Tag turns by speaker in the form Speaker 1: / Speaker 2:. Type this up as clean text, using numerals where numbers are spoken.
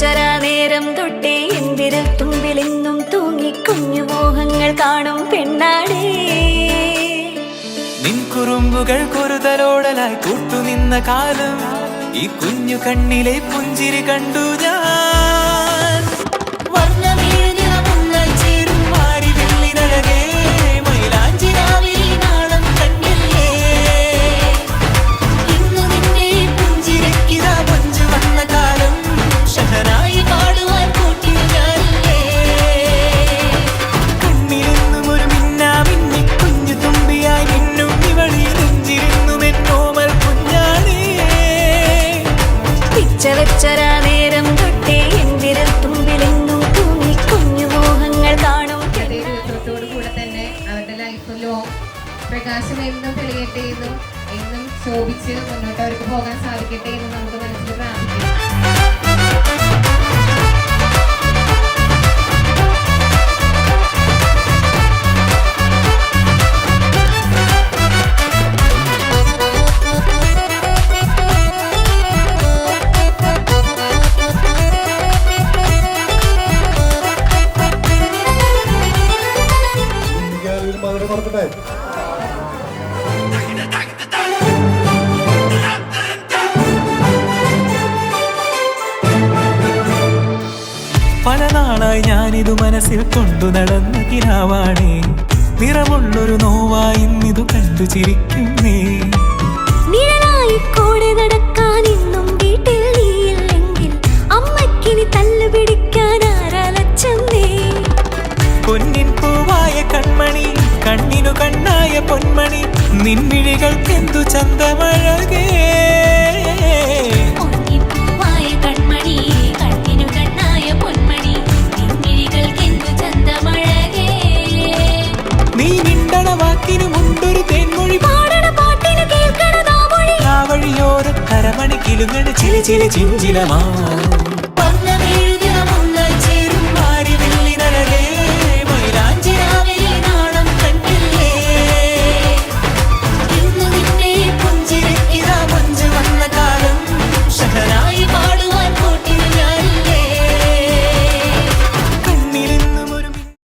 Speaker 1: വെച്ചരാ നേരം തൊട്ടേ എന്തിരൽ തുമ്പിലെന്നും തൂങ്ങി കുഞ്ഞു മോഹങ്ങൾ കാണും പെണ്ണാടേ.
Speaker 2: നിൻ കുറുമ്പുകൾ കുറുതലോടലായി കൂട്ടുനിന്ന കാലം ഈ കുഞ്ഞു കണ്ണിലെ പുഞ്ചിരി കണ്ടു ഞാൻ. വർണ്ണമേനിറമുള്ളായി ചേരും മാരി വെള്ളിനഴകേ, മൈലാഞ്ചി രാവിൽ നാളം കണ്ടില്ലേ. ഇന്നു നിന്നെ പുഞ്ചിരിക്കിതാ പുഞ്ചു വന്ന കാലം ഷഹനായി പാടുവാൻ കൂട്ടി ഞാനില്ലേ. കണ്ണിലെന്നും ഒരു മിന്നാ മിന്നി കുഞ്ഞു തുമ്പിയായി മിന്നും ഇവളിൽ നെഞ്ചിരുന്നും എന്നോമൽ കുഞ്ഞാണേ.
Speaker 1: പിച്ച വെച്ചരാ നേരം തൊട്ടേ എന്തിരൽ തുമ്പിലെന്നും തൂങ്ങി കുഞ്ഞു മോഹങ്ങൾ കാണും.
Speaker 3: കൂടെ തന്നെ അവരുടെ ലൈഫിലോ പ്രകാശം എന്നും തെളിയട്ടെ എന്നും എന്നും ശോഭിച്ച് മുന്നോട്ട് അവർക്ക് പോകാൻ സാധിക്കട്ടെ എന്ന് നമുക്ക് മനസ്സിൽ പ്രാർത്ഥിക്കാം.
Speaker 2: പല നാളായി ഞാനിതു മനസ്സിൽ കൊണ്ടു നടന്ന കിനാവാണേ. നിറമുള്ളൊരു നോവായി ഇന്നിതു കണ്ടു ചിരിക്കുന്നേ.
Speaker 1: നിഴലായി കൂടെ നടക്കാൻ ഇന്നും വീട്ടിൽ നീയില്ലെങ്കിൽ അമ്മയ്ക്കിനി തല്ലു പിടിക്കാൻ ആരാലച്ചമ്മേ.
Speaker 2: പൊന്നിൻ പൂവായ കൺമണി കണ്ണിനു കണ്ണായ പൊന്മണി നിൻമിഴികൾക്കെന്തു ചന്തമഴകേ. നീ മിണ്ടണ വാക്കിനു മുണ്ടൊരു തേൻമൊഴി,
Speaker 1: പാടണ പാട്ടിനു കേൾക്കണ നാവൊഴി,
Speaker 2: ആ വഴിയോര കരമണി കിലുങ്ങണ ചില ചില ചിഞ്ചിലമാ.